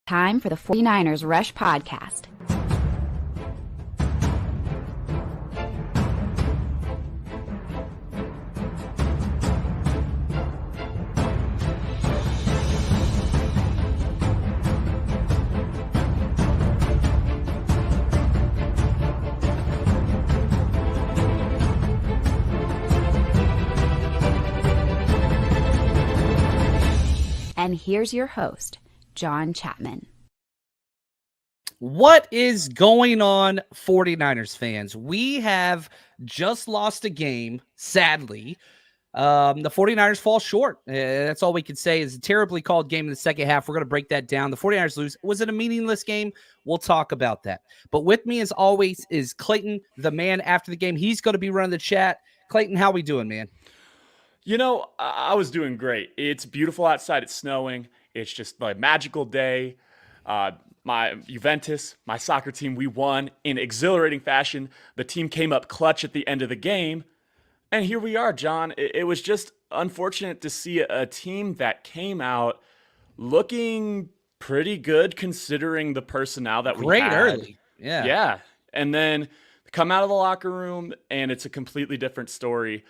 Time for the 49ers Rush Podcast. And here's your host, John Chapman. What is going on, 49ers fans? We have just lost a game, sadly. The 49ers fall short. That's all we can say is a terribly called game in the second half. We're going to break that down. The 49ers lose. Was it a meaningless game? We'll talk about that. But with me, as always, is Clayton, the man after the game. He's going to be running the chat. Clayton, how we doing, man? You know, I was doing great. It's beautiful outside. It's snowing. It's just a magical day. My Juventus, my soccer team, we won in exhilarating fashion. The team came up clutch at the end of the game. And here we are, John. It was just unfortunate to see a team that came out looking pretty good considering the personnel that we had. Great early. Yeah. Yeah. And then come out of the locker room and it's a completely different story.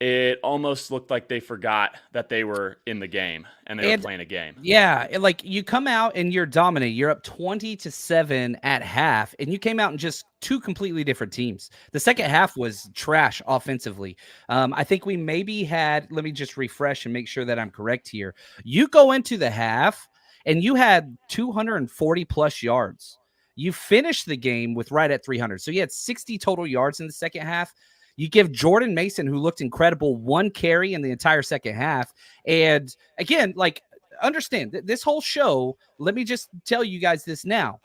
It almost looked like they forgot that they were in the game and they were playing a game. Yeah, like you come out and you're dominant. You're up 20-7 at half, and you came out in just two completely different teams. The second half was trash offensively. I think we maybe had, let me just refresh and make sure that I'm correct here. You go into the half and you had 240 plus yards. You finished the game with right at 300. So you had 60 total yards in the second half. You give Jordan Mason, who looked incredible, one carry in the entire second half. And again, like, understand this whole show, let me just tell you guys this now.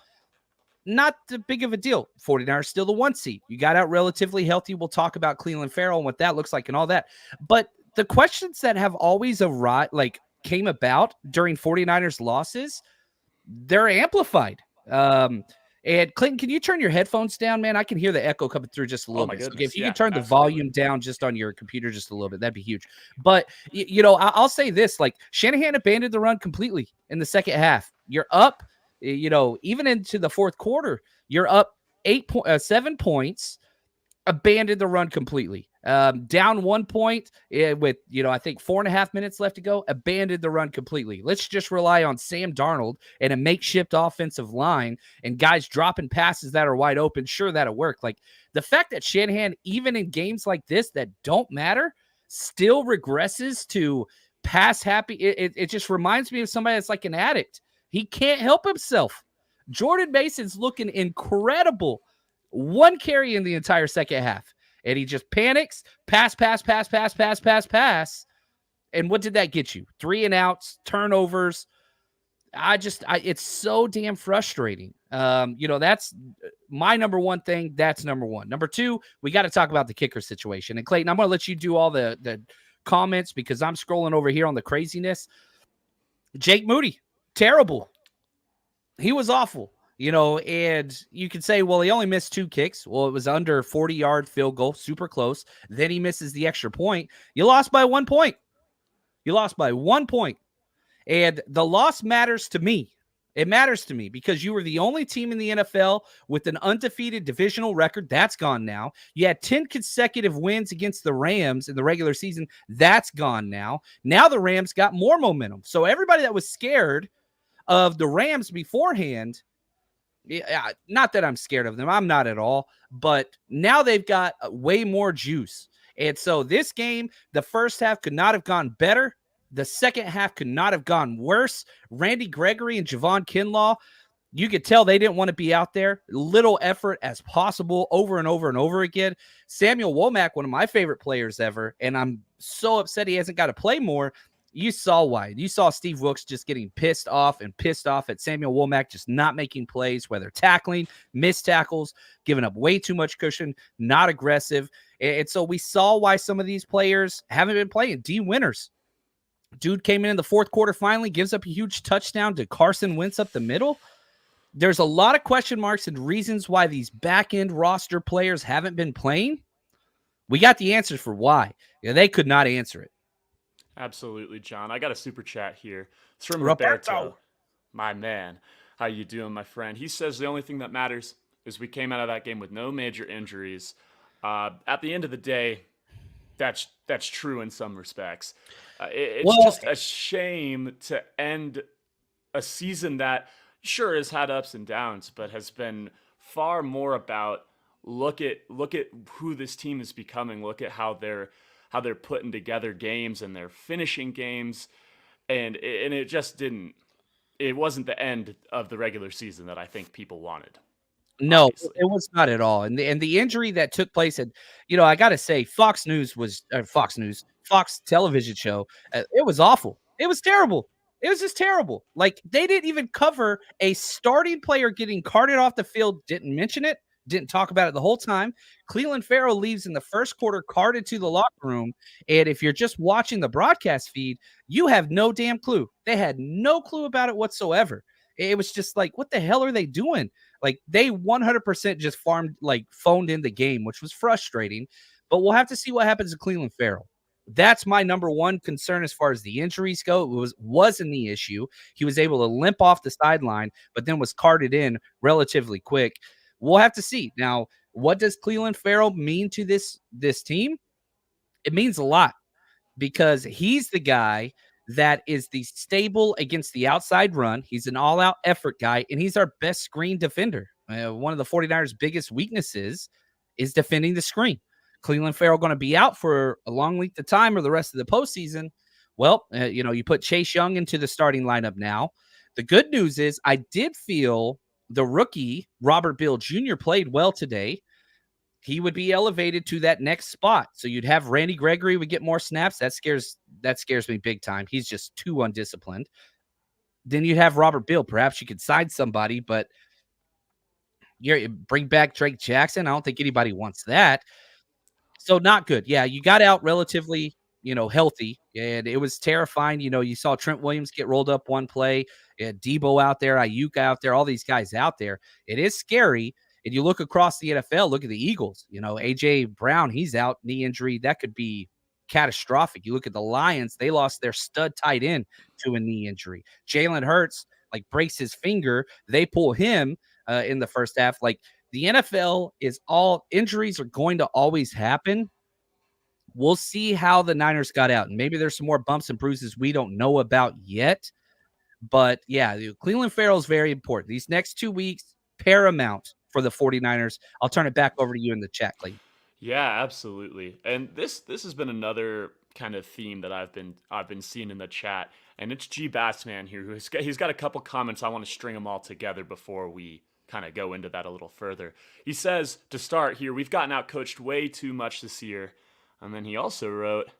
Not the big of a deal. 49ers still the one seed. You got out relatively healthy. We'll talk about Cleveland Farrell and what that looks like and all that. But the questions that have always came about during 49ers losses, they're amplified. And Clinton, can you turn your headphones down, man? I can hear the echo coming through just a little bit. Goodness. So if you Yeah, can turn the absolutely. volume down just on your computer just a little bit, that'd be huge. But, I'll say this, like Shanahan abandoned the run completely in the second half. You're up, even into the fourth quarter, you're up 7 points, abandoned the run completely. Down 1 point with, I think 4.5 minutes left to go, abandoned the run completely. Let's just rely on Sam Darnold and a makeshift offensive line and guys dropping passes that are wide open. Sure, that'll work. Like the fact that Shanahan, even in games like this that don't matter, still regresses to pass happy. It just reminds me of somebody that's like an addict. He can't help himself. Jordan Mason's looking incredible. One carry in the entire second half. And he just panics, pass. And what did that get you? 3 and outs, turnovers. It's so damn frustrating. That's my number one thing. That's number one. Number two, we got to talk about the kicker situation. And Clayton, I'm going to let you do all the comments because I'm scrolling over here on the craziness. Jake Moody, terrible. He was awful. And you could say, well, he only missed 2 kicks. Well, it was under 40-yard field goal, super close. Then he misses the extra point. You lost by 1 point. And the loss matters to me. It matters to me because you were the only team in the NFL with an undefeated divisional record. That's gone now. You had 10 consecutive wins against the Rams in the regular season. That's gone now. Now the Rams got more momentum. So everybody that was scared of the Rams beforehand, yeah, not that I'm scared of them. I'm not at all. But now they've got way more juice. And so this game, the first half could not have gone better. The second half could not have gone worse. Randy Gregory and Javon Kinlaw, you could tell they didn't want to be out there. Little effort as possible over and over and over again. Samuel Womack, one of my favorite players ever, and I'm so upset he hasn't got to play more. You saw why. You saw Steve Wilkes just getting pissed off at Samuel Womack just not making plays, whether tackling, missed tackles, giving up way too much cushion, not aggressive. And so we saw why some of these players haven't been playing. D. Winters, dude came in the fourth quarter finally, gives up a huge touchdown to Carson Wentz up the middle. There's a lot of question marks and reasons why these back-end roster players haven't been playing. We got the answers for why. They could not answer it. Absolutely, John. I got a super chat here. It's from Roberto. Roberto, my man. How you doing, my friend? He says the only thing that matters is we came out of that game with no major injuries. At the end of the day, that's true in some respects. It's Well, just a shame to end a season that sure has had ups and downs, but has been far more about look at who this team is becoming. Look at how they're putting together games and they're finishing games, and it just didn't. It wasn't the end of the regular season that I think people wanted. no, Obviously, it was not at all. And the injury that took place at, I got to say, Fox television show. It was awful. It was terrible. It was just terrible. Like they didn't even cover a starting player getting carted off the field. Didn't mention it. Didn't talk about it the whole time. Cleveland Farrell leaves in the first quarter, carted to the locker room. And if you're just watching the broadcast feed, you have no damn clue. They had no clue about it whatsoever. It was just like, what the hell are they doing? Like they 100% just phoned in the game, which was frustrating. But we'll have to see what happens to Cleveland Farrell. That's my number one concern as far as the injuries go. It wasn't the issue. He was able to limp off the sideline, but then was carted in relatively quick. We'll have to see. Now, what does Cleveland Farrell mean to this team? It means a lot because he's the guy that is the stable against the outside run. He's an all-out effort guy, and he's our best screen defender. One of the 49ers' biggest weaknesses is defending the screen. Cleveland Farrell going to be out for a long length of time or the rest of the postseason. Well, you put Chase Young into the starting lineup now. The good news is I did feel the rookie, Robert Bill Jr., played well today. He would be elevated to that next spot. So you'd have Randy Gregory would get more snaps. That scares me big time. He's just too undisciplined. Then you'd have Robert Bill. Perhaps you could sign somebody, but bring back Drake Jackson. I don't think anybody wants that. So not good. Yeah, you got out relatively, healthy, and it was terrifying. You saw Trent Williams get rolled up one play, Debo out there, Ayuk out there, all these guys out there. It is scary. And you look across the NFL, look at the Eagles. A.J. Brown, he's out, knee injury. That could be catastrophic. You look at the Lions, they lost their stud tight end to a knee injury. Jalen Hurts, breaks his finger. They pull him in the first half. The NFL is all injuries are going to always happen. We'll see how the Niners got out. And maybe there's some more bumps and bruises we don't know about yet. But yeah, Cleveland Farrell is very important. These next 2 weeks, paramount for the 49ers. I'll turn it back over to you in the chat, Clayton. yeah, absolutely. And this has been another kind of theme that I've been seeing in the chat, and it's G Bassman here he's got a couple comments. I want to string them all together before we kind of go into that a little further. He says to start here, we've gotten out coached way too much this year, and then he also wrote,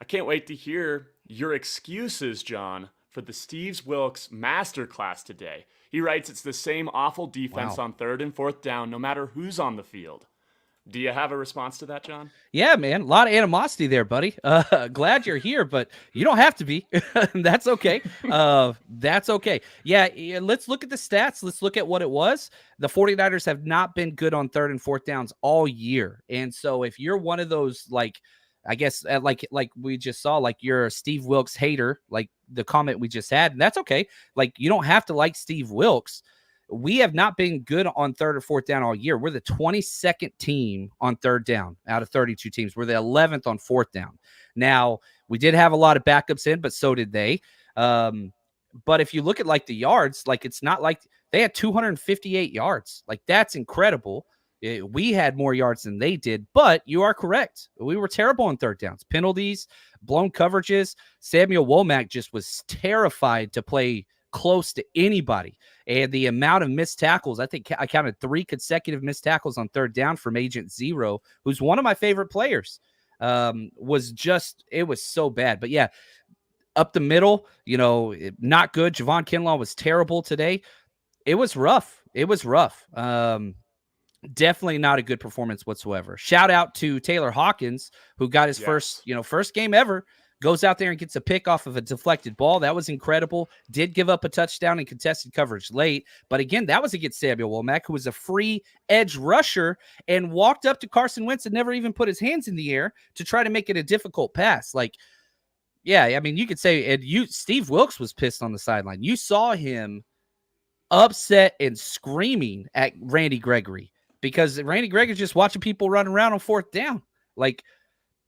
I can't wait to hear your excuses, John, for the Steve Wilks masterclass today. He writes it's the same awful defense on 3rd and 4th down, no matter who's on the field. Do you have a response to that, John? Yeah, man. A lot of animosity there, buddy. Glad you're here, but you don't have to be. That's okay. That's okay. Yeah, let's look at the stats. Let's look at what it was. The 49ers have not been good on 3rd and 4th downs all year. And so if you're one of those, I guess, like we just saw, you're a Steve Wilks hater, like the comment we just had, and that's okay. You don't have to like Steve Wilks. We have not been good on 3rd or 4th down all year. We're the 22nd team on 3rd down out of 32 teams. We're the 11th on 4th down. Now, we did have a lot of backups in, but so did they. But if you look at the yards, it's not like they had 258 yards. That's incredible. We had more yards than they did, but you are correct. We were terrible on 3rd downs, penalties, blown coverages. Samuel Womack just was terrified to play close to anybody. And the amount of missed tackles, I think I counted 3 consecutive missed tackles on 3rd down from Agent Zero, who's one of my favorite players. It was so bad. But yeah, up the middle, not good. Javon Kinlaw was terrible today. It was rough. Definitely not a good performance whatsoever. Shout out to Taylor Hawkins, who got his first game ever. Goes out there and gets a pick off of a deflected ball. That was incredible. Did give up a touchdown in contested coverage late. But again, that was against Samuel Womack, who was a free edge rusher and walked up to Carson Wentz and never even put his hands in the air to try to make it a difficult pass. Yeah, I mean, you could say, Steve Wilks was pissed on the sideline. You saw him upset and screaming at Randy Gregory because Randy Gregory's just watching people run around on fourth down. Like,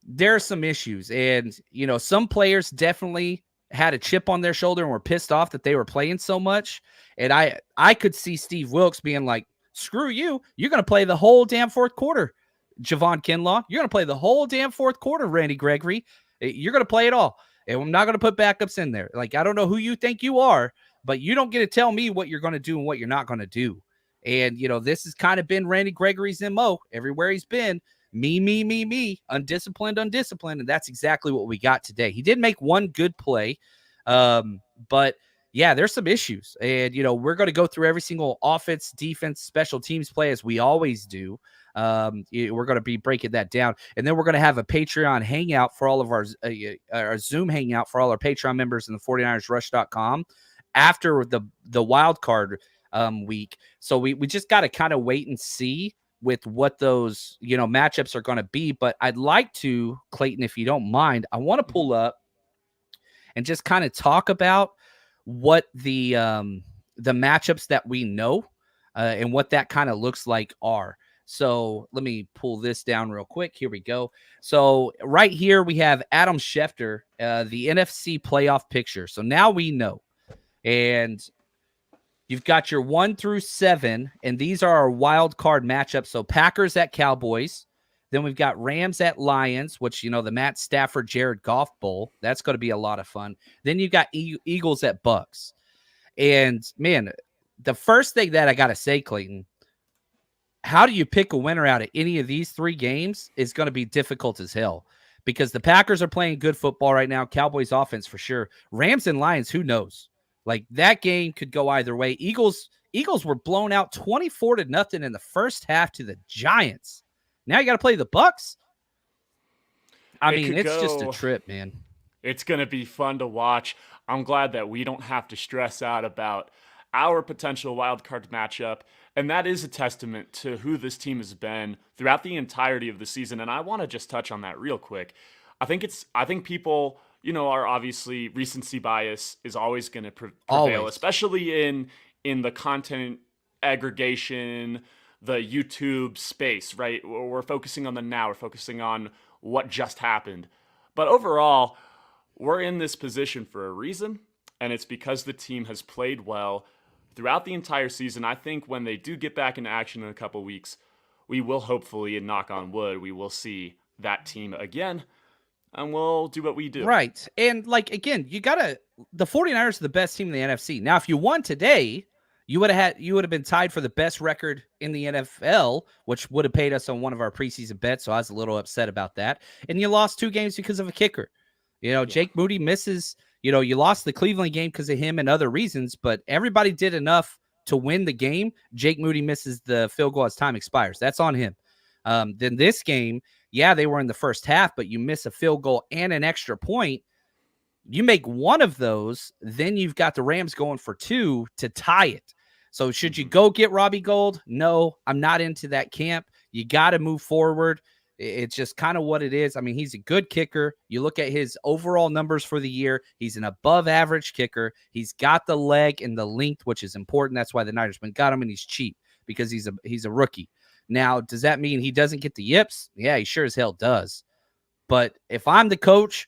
there are some issues. And, some players definitely had a chip on their shoulder and were pissed off that they were playing so much. And I could see Steve Wilkes being like, screw you. You're going to play the whole damn fourth quarter, Javon Kinlaw. You're going to play the whole damn fourth quarter, Randy Gregory. You're going to play it all. And I'm not going to put backups in there. Like, I don't know who you think you are, but you don't get to tell me what you're going to do and what you're not going to do. And, this has kind of been Randy Gregory's MO everywhere he's been. Me, undisciplined. And that's exactly what we got today. He did make one good play. But yeah, there's some issues. And, we're going to go through every single offense, defense, special teams play as we always do. We're going to be breaking that down. And then we're going to have a Patreon hangout for all of our Zoom hangout for all our Patreon members in the 49ersrush.com after the wild card week. So we just got to kind of wait and see with what those, matchups are going to be. But I'd like to, Clayton, if you don't mind, I want to pull up and just kind of talk about what the matchups that we know and what that kind of looks like are. So let me pull this down real quick. Here we go. So right here we have Adam Schefter, the NFC playoff picture. So now we know. And you've got your 1 through 7, and these are our wild card matchups. So Packers at Cowboys. Then we've got Rams at Lions, which, the Matt Stafford, Jared Goff Bowl. That's going to be a lot of fun. Then you've got Eagles at Bucks. And, man, the first thing that I got to say, Clayton, how do you pick a winner out of any of these 3 games is going to be difficult as hell because the Packers are playing good football right now. Cowboys offense for sure. Rams and Lions, who knows? Like, that game could go either way. Eagles were blown out 24-0 in the first half to the Giants. Now you got to play the Bucks. I mean, it's just a trip, man. It's going to be fun to watch. I'm glad that we don't have to stress out about our potential wild card matchup. And that is a testament to who this team has been throughout the entirety of the season. And I want to just touch on that real quick. I think people, are obviously recency bias is always going to prevail, especially in the content aggregation, the YouTube space, right? We're focusing on the now, we're focusing on what just happened. But overall, we're in this position for a reason, and it's because the team has played well throughout the entire season. I think when they do get back into action in a couple weeks, we will hopefully, and knock on wood, we will see that team again, and we'll do what we do. Right. And, again, the 49ers are the best team in the NFC. Now, if you won today, you would have been tied for the best record in the NFL, which would have paid us on one of our preseason bets. So I was a little upset about that. And you lost 2 games because of a kicker. Jake Moody misses. You lost the Cleveland game because of him and other reasons, but everybody did enough to win the game. Jake Moody misses the field goal as time expires. That's on him. Then this game, yeah, they were in the first half, but you miss a field goal and an extra point. You make one of those, then you've got the Rams going for 2 to tie it. So should you go get Robbie Gould? No, I'm not into that camp. You got to move forward. It's just kind of what it is. I mean, he's a good kicker. You look at his overall numbers for the year. He's an above average kicker. He's got the leg and the length, which is important. That's why the Niners got him, and he's cheap because he's a rookie. Now, does that mean he doesn't get the yips? Yeah, he sure as hell does. But if I'm the coach,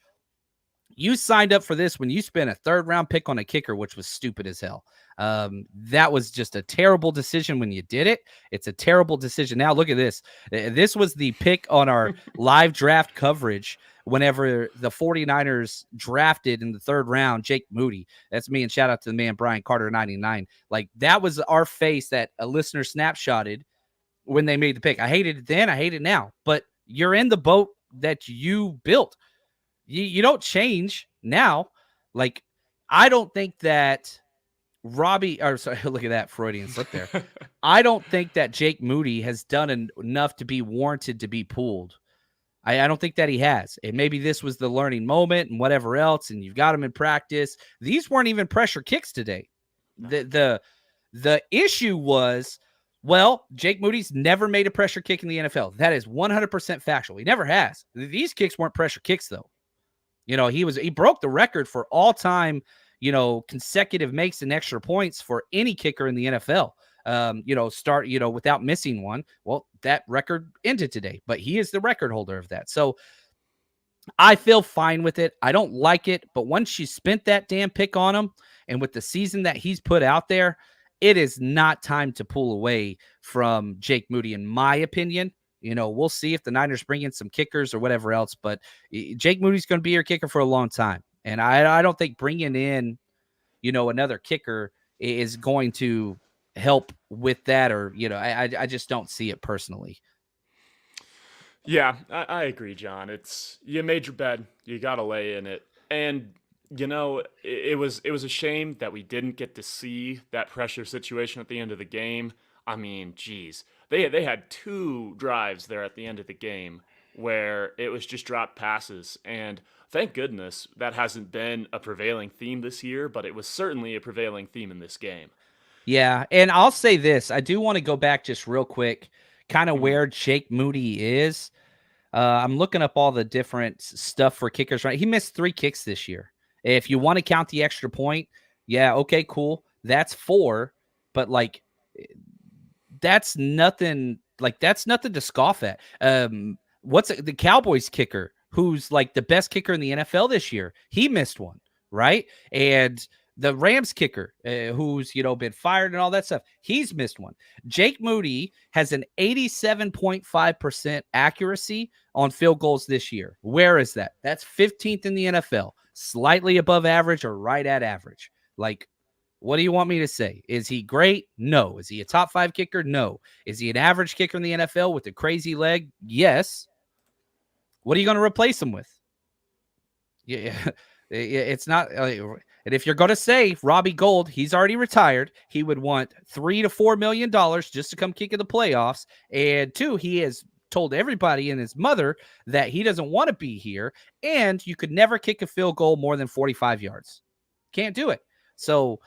you signed up for this when you spent a 3rd-round pick on a kicker, which was stupid as hell. That was just a terrible decision when you did it. It's a terrible decision. Now, look at this. This was the pick on our live draft coverage whenever the 49ers drafted in the 3rd round, Jake Moody. That's me, and shout out to the man, Brian Carter, 99. Like, that was our face that a listener snapshotted when they made the pick. I hated it then. I hate it now. But you're in the boat that you built. You don't change now. Like, I don't think that look at that Freudian slip there. I don't think that Jake Moody has done enough to be warranted to be pulled. I don't think that he has. And maybe this was the learning moment and whatever else, and you've got him in practice. These weren't even pressure kicks today. No. The issue was, well, Jake Moody's never made a pressure kick in the NFL. That is 100% factual. He never has. These kicks weren't pressure kicks, though. He broke the record for all-time, consecutive makes and extra points for any kicker in the NFL. Without missing one. Well, that record ended today, but he is the record holder of that. So I feel fine with it. I don't like it, but once you spent that damn pick on him, and with the season that he's put out there, it is not time to pull away from Jake Moody, in my opinion. We'll see if the Niners bring in some kickers or whatever else, but Jake Moody's going to be your kicker for a long time. And I don't think bringing in, another kicker is going to help with that, or, I just don't see it personally. Yeah, I agree, John. You made your bed, you got to lay in it. And it was a shame that we didn't get to see that pressure situation at the end of the game. I mean, geez, they had 2 drives there at the end of the game where it was just dropped passes, and thank goodness that hasn't been a prevailing theme this year, but it was certainly a prevailing theme in this game. Yeah, and I'll say this. I do want to go back just real quick, kind of where Jake Moody is. I'm looking up all the different stuff for kickers, right? He missed 3 kicks this year. If you want to count the extra point, yeah, okay, cool. That's 4, but that's nothing. That's nothing to scoff at. What's the Cowboys kicker, who's the best kicker in the NFL this year? He missed one, right? And the Rams kicker, who's been fired and all that stuff, he's missed one. Jake Moody has an 87.5% accuracy on field goals this year. Where is that? That's 15th in the NFL, slightly above average or right at average. What do you want me to say? Is he great? No. Is he a top 5 kicker? No. Is he an average kicker in the NFL with a crazy leg? Yes. What are you going to replace him with? Yeah, it's not. And if you're going to say Robbie Gould, he's already retired, he would want $3 to $4 million just to come kick in the playoffs. And 2, he has told everybody and his mother that he doesn't want to be here. And you could never kick a field goal more than 45 yards. Can't do it. So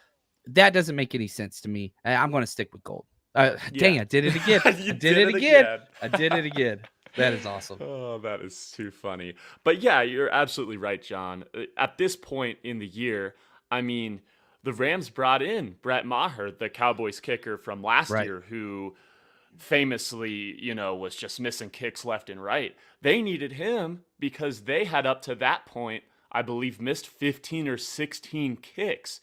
that doesn't make any sense to me. I'm going to stick with Gould. Dang, I did it again. I did it again. I did it again. That is awesome. Oh, that is too funny. But yeah, you're absolutely right, John. At this point in the year, I mean, the Rams brought in Brett Maher, the Cowboys kicker from last year, who famously, was just missing kicks left and right. They needed him because they had up to that point, I believe, missed 15 or 16 kicks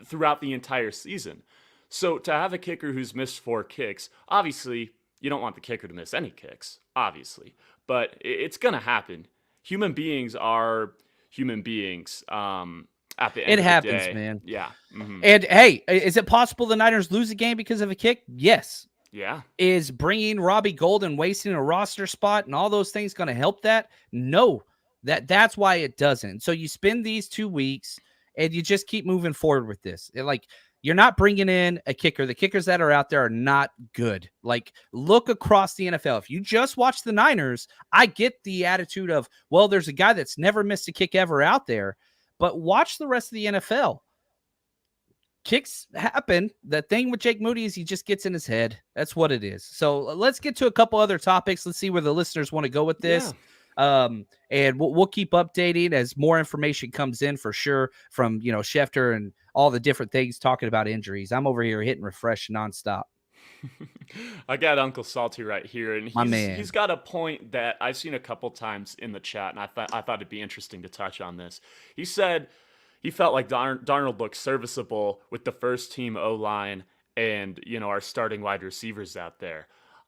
throughout the entire season. So to have a kicker who's missed 4 kicks, obviously, you don't want the kicker to miss any kicks, obviously, but it's going to happen. Human beings are human beings. At the end it of happens, the day. Man. Yeah. Mm-hmm. And hey, is it possible the Niners lose a game because of a kick? Yes. Yeah. Is bringing Robbie Gould and wasting a roster spot and all those things going to help that? No. That's why it doesn't. So you spend these 2 weeks and you just keep moving forward with this. You're not bringing in a kicker. The kickers that are out there are not good. Look across the NFL. If you just watch the Niners, I get the attitude of, well, there's a guy that's never missed a kick ever out there, but watch the rest of the NFL. Kicks happen. The thing with Jake Moody is he just gets in his head. That's what it is. So let's get to a couple other topics. Let's see where the listeners want to go with this. Yeah. And we'll keep updating as more information comes in for sure from, Schefter and all the different things talking about injuries. I'm over here hitting refresh nonstop. I got Uncle Salty right here, and he's got a point that I've seen a couple times in the chat, and I thought it'd be interesting to touch on this. He said he felt like Darnold looked serviceable with the first team O-line and, our starting wide receivers out there.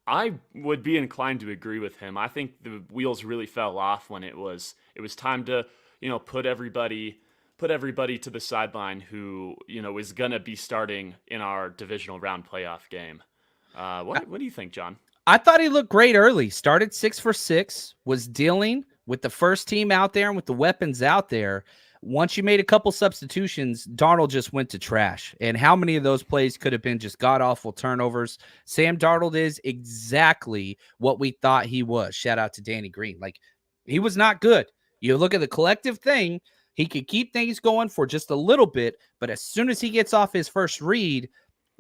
I would be inclined to agree with him. I think the wheels really fell off when it was time to, put everybody to the sideline who, is going to be starting in our divisional round playoff game. What do you think, John? I thought he looked great early. Started 6 for 6, was dealing with the first team out there and with the weapons out there. Once you made a couple substitutions, Darnold just went to trash. And how many of those plays could have been just god-awful turnovers? Sam Darnold is exactly what we thought he was. Shout out to Danny Green. He was not good. You look at the collective thing, he could keep things going for just a little bit, but as soon as he gets off his first read,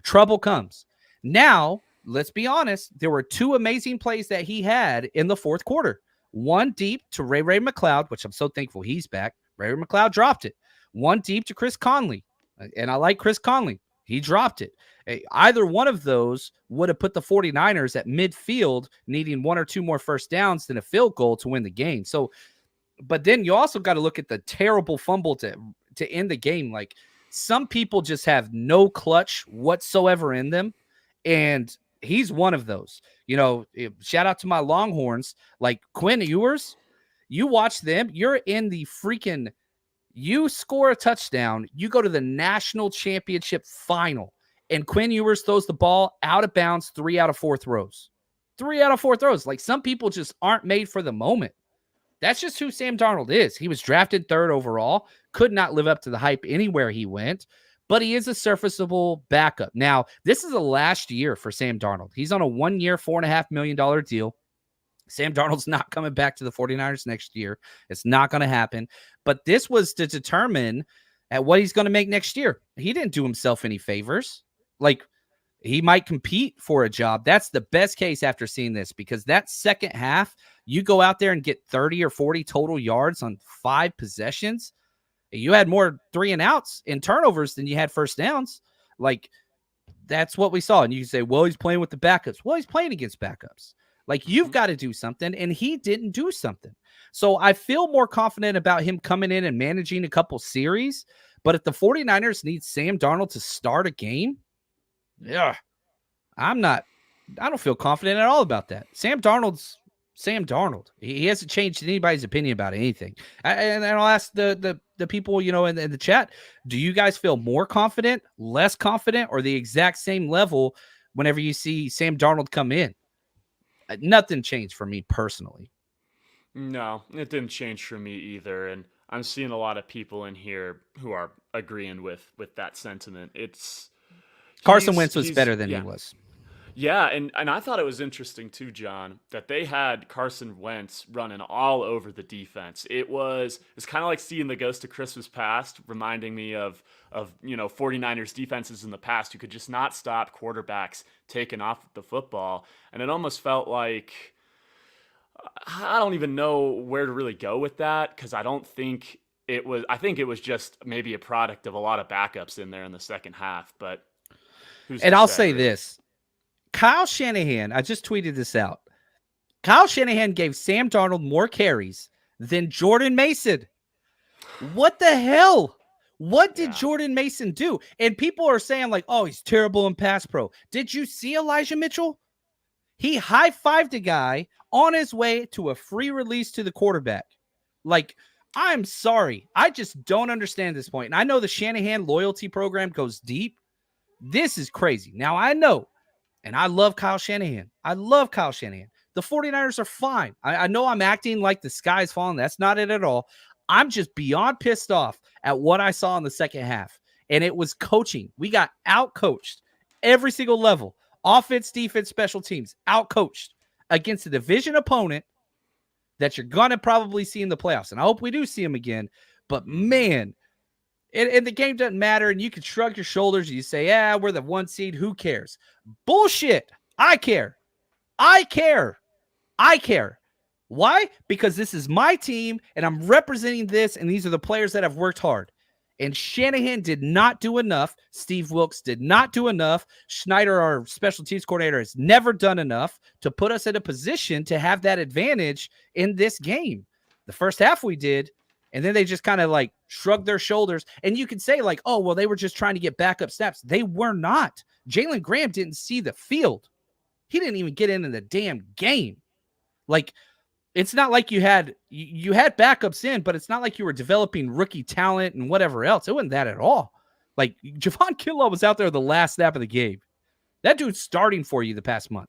trouble comes. Now, let's be honest, there were 2 amazing plays that he had in the fourth quarter. One deep to Ray McLeod, which I'm so thankful he's back. Ray McLeod dropped it. one deep to Chris Conley. And I like Chris Conley. He dropped it. Either one of those would have put the 49ers at midfield needing one or two more first downs than a field goal to win the game. So, but then you also got to look at the terrible fumble to end the game. Like, some people just have no clutch whatsoever in them. And he's one of those. You know, shout out to my Longhorns. Like Quinn Ewers, you watch them, you're in the freaking, you score a touchdown, you go to the national championship final, and Quinn Ewers throws the ball out of bounds 3 out of 4 throws. 3 out of 4 throws. Like, some people just aren't made for the moment. That's just who Sam Darnold is. He was drafted 3rd overall, could not live up to the hype anywhere he went, but he is a serviceable backup. Now, this is the last year for Sam Darnold. He's on a 1-year, $4.5 million deal. Sam Darnold's not coming back to the 49ers next year. It's not going to happen. But this was to determine at what he's going to make next year. He didn't do himself any favors. Like, he might compete for a job. That's the best case after seeing this, because that second half, you go out there and get 30 or 40 total yards on 5 possessions. You had more 3 and outs and turnovers than you had first downs. Like, that's what we saw. And you can say, well, he's playing with the backups. Well, he's playing against backups. Like, you've got to do something, and he didn't do something. So I feel more confident about him coming in and managing a couple series. But if the 49ers need Sam Darnold to start a game, yeah, I don't feel confident at all about that. Sam Darnold's Sam Darnold. He hasn't changed anybody's opinion about anything. And I'll ask the people, you know, in the chat, do you guys feel more confident, less confident, or the exact same level whenever you see Sam Darnold come in? Nothing changed for me personally. No, it didn't change for me either. And I'm seeing a lot of people in here who are agreeing with that sentiment. Carson Wentz was better than he was. Yeah, and I thought it was interesting too, John, that they had Carson Wentz running all over the defense. It's kind of like seeing the Ghost of Christmas Past, reminding me of 49ers defenses in the past who could just not stop quarterbacks taking off the football. And it almost felt like, I don't even know where to really go with that, because I think it was just maybe a product of a lot of backups in there in the second half. But I'll say this. Kyle Shanahan, I just tweeted this out. Kyle Shanahan gave Sam Darnold more carries than Jordan Mason. What the hell? What did Jordan Mason do? And people are saying, like, oh, he's terrible in pass pro. Did you see Elijah Mitchell? He high-fived a guy on his way to a free release to the quarterback. Like, I'm sorry. I just don't understand this point. And I know the Shanahan loyalty program goes deep. This is crazy. Now, I know. And I love Kyle Shanahan. The 49ers are fine. I know I'm acting like the sky's falling. That's not it at all. I'm just beyond pissed off at what I saw in the second half. And it was coaching. We got out-coached every single level. Offense, defense, special teams. Out-coached against a division opponent that you're going to probably see in the playoffs. And I hope we do see him again. But, man, and the game doesn't matter, and you can shrug your shoulders and you say, yeah, we're the 1 seed. Who cares? Bullshit. I care. Why? Because this is my team, and I'm representing this, and these are the players that have worked hard. And Shanahan did not do enough. Steve Wilkes did not do enough. Schneider, our special teams coordinator, has never done enough to put us in a position to have that advantage in this game. The first half we did, and then they just kind of like shrugged their shoulders. And you can say like, oh, well, they were just trying to get backup snaps. They were not. Jalen Graham didn't see the field. He didn't even get into the damn game. Like, it's not like you had backups in, but it's not like you were developing rookie talent and whatever else. It wasn't that at all. Like, Javon Kinlaw was out there the last snap of the game. That dude's starting for you the past month.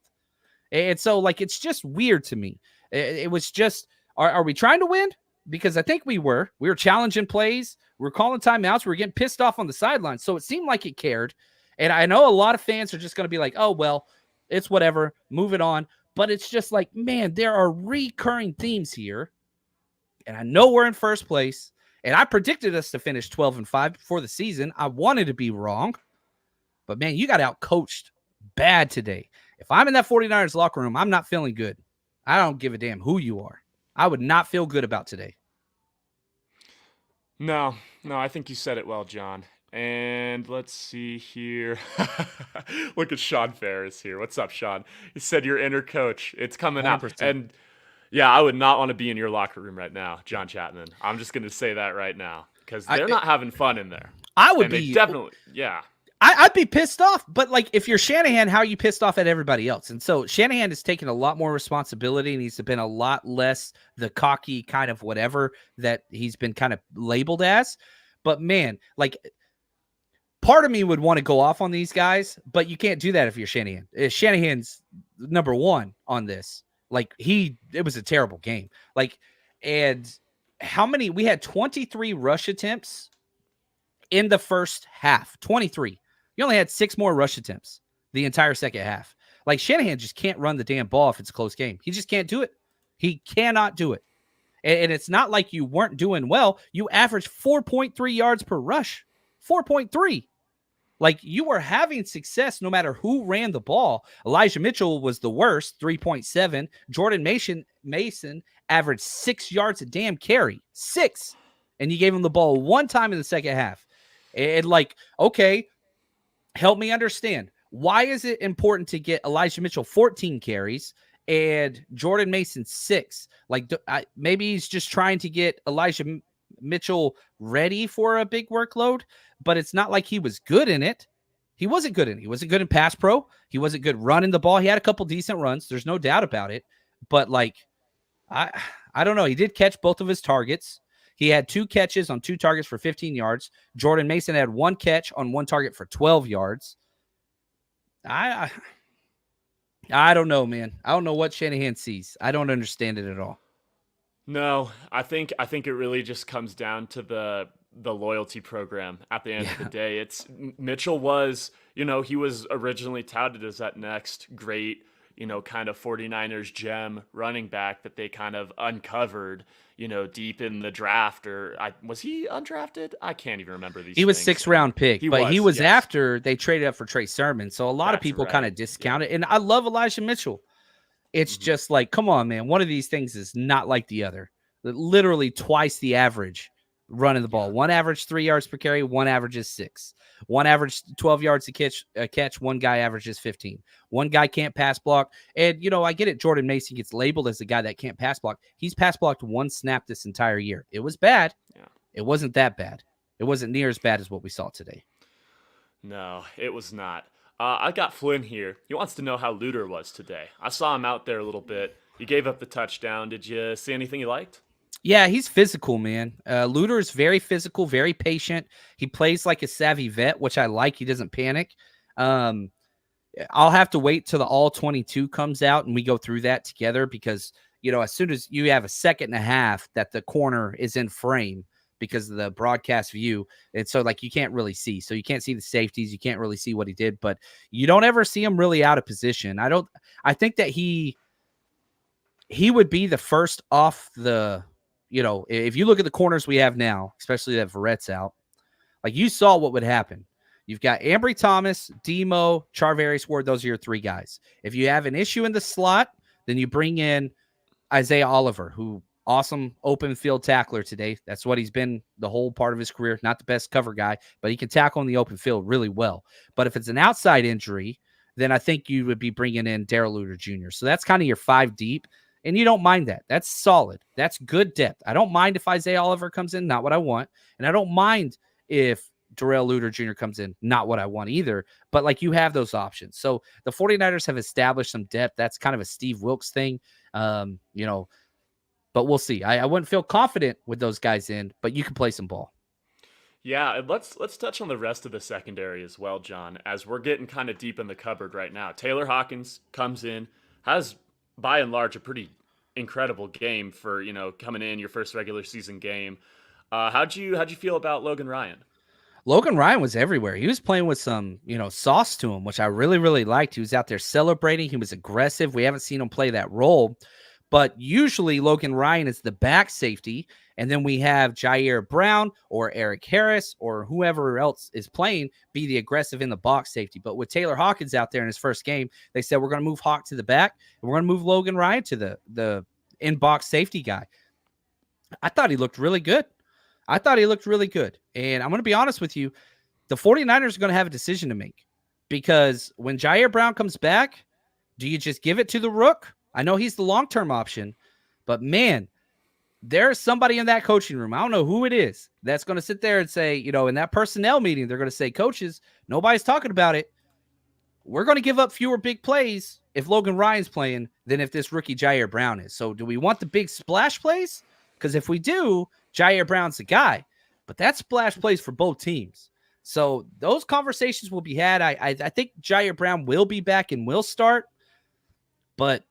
And so, like, it's just weird to me. It was just, are we trying to win? Because I think we were challenging plays. We were calling timeouts. We were getting pissed off on the sidelines. So it seemed like it cared. And I know a lot of fans are just going to be like, oh, well, it's whatever. Move it on. But it's just like, man, there are recurring themes here. And I know we're in first place. And I predicted us to finish 12-5 before the season. I wanted to be wrong. But, man, you got out-coached bad today. If I'm in that 49ers locker room, I'm not feeling good. I don't give a damn who you are. I would not feel good about today. No, I think you said it well, John. And let's see here. Look at Sean Ferris here. What's up, Sean? He said your inner coach. It's coming out. 100%. And yeah, I would not want to be in your locker room right now, John Chapman. I'm just going to say that right now because I they're not having fun in there. I would And they be definitely, yeah. I'd be pissed off, but like if you're Shanahan, how are you pissed off at everybody else? And so Shanahan has taken a lot more responsibility and he's been a lot less the cocky kind of whatever that he's been kind of labeled as. But man, like part of me would want to go off on these guys, but you can't do that if you're Shanahan. Shanahan's number one on this. Like it was a terrible game. Like, and we had 23 rush attempts in the first half, 23. You only had 6 more rush attempts the entire second half. Like Shanahan just can't run the damn ball if it's a close game. He just can't do it. He cannot do it. And it's not like you weren't doing well. You averaged 4.3 yards per rush. 4.3. Like you were having success no matter who ran the ball. Elijah Mitchell was the worst, 3.7. Jordan Mason averaged 6 yards a damn carry. 6. And you gave him the ball one time in the second half. And like, okay, help me understand. Why is it important to get Elijah Mitchell 14 carries and Jordan Mason 6? Like maybe he's just trying to get Elijah Mitchell ready for a big workload, but it's not like he was good in it. He wasn't good in it. He wasn't good in pass pro. He wasn't good running the ball. He had a couple decent runs. There's no doubt about it. But like, I don't know. He did catch both of his targets. He had 2 catches on 2 targets for 15 yards. Jordan Mason had 1 catch on 1 target for 12 yards. I don't know, man. I don't know what Shanahan sees. I don't understand it at all. No, I think it really just comes down to the loyalty program at the end of the day. It's Mitchell was, he was originally touted as that next great, kind of 49ers gem running back that they kind of uncovered, deep in the draft. Was he undrafted? I can't even remember these. He was things. 6th round pick, he was yes. after they traded up for Trey Sermon. So a lot of people kind of discount it. And I love Elijah Mitchell. It's just like, come on, man. One of these things is not like the other. Literally twice the average running the ball. One averaged 3 yards per carry. One averages 6. One averaged 12 yards to catch. One guy averages 15. One guy can't pass block. And, I get it. Jordan Mason gets labeled as the guy that can't pass block. He's pass blocked 1 snap this entire year. It was bad. Yeah. It wasn't that bad. It wasn't near as bad as what we saw today. No, it was not. I got Flynn here. He wants to know how Luter was today. I saw him out there a little bit. He gave up the touchdown. Did you see anything you liked? Yeah, he's physical, man. Luter is very physical, very patient. He plays like a savvy vet, which I like. He doesn't panic. I'll have to wait till the all 22 comes out and we go through that together because, as soon as you have a second and a half that the corner is in frame because of the broadcast view, and so like you can't really see. So you can't see the safeties. You can't really see what he did, but you don't ever see him really out of position. I think that he would be the first off the, if you look at the corners we have now, especially that Verrett's out, like you saw what would happen. You've got Ambry Thomas, Demo, Charvarius Ward. Those are your 3 guys. If you have an issue in the slot, then you bring in Isaiah Oliver, who awesome open field tackler today. That's what he's been the whole part of his career. Not the best cover guy, but he can tackle in the open field really well. But if it's an outside injury, then I think you would be bringing in Darrell Luter Jr. So that's kind of your 5 deep. And you don't mind that. That's solid. That's good depth. I don't mind if Isaiah Oliver comes in, not what I want. And I don't mind if Darrell Luter Jr. comes in, not what I want either. But like you have those options. So the 49ers have established some depth. That's kind of a Steve Wilkes thing, but we'll see. I wouldn't feel confident with those guys in, but you can play some ball. Yeah, and let's touch on the rest of the secondary as well, John, as we're getting kind of deep in the cupboard right now. Taylor Hawkins comes in, has by and large a pretty incredible game for, coming in your first regular season game. How'd you feel about Logan Ryan? Logan Ryan was everywhere. He was playing with some, sauce to him, which I really, really liked. He was out there celebrating. He was aggressive. We haven't seen him play that role, but usually Logan Ryan is the back safety. And then we have Jair Brown or Eric Harris or whoever else is playing be the aggressive in the box safety. But with Taylor Hawkins out there in his first game, they said, we're going to move Hawk to the back and we're going to move Logan Ryan to the in-box safety guy. I thought he looked really good. I thought he looked really good. And I'm going to be honest with you, the 49ers are going to have a decision to make, because when Jair Brown comes back, do you just give it to the Rook? I know he's the long-term option, but man, there's somebody in that coaching room, I don't know who it is, that's going to sit there and say, in that personnel meeting, they're going to say, coaches, nobody's talking about it. We're going to give up fewer big plays if Logan Ryan's playing than if this rookie Jair Brown is. So do we want the big splash plays? Because if we do, Jair Brown's the guy. But that's splash plays for both teams. So those conversations will be had. I think Jair Brown will be back and will start. But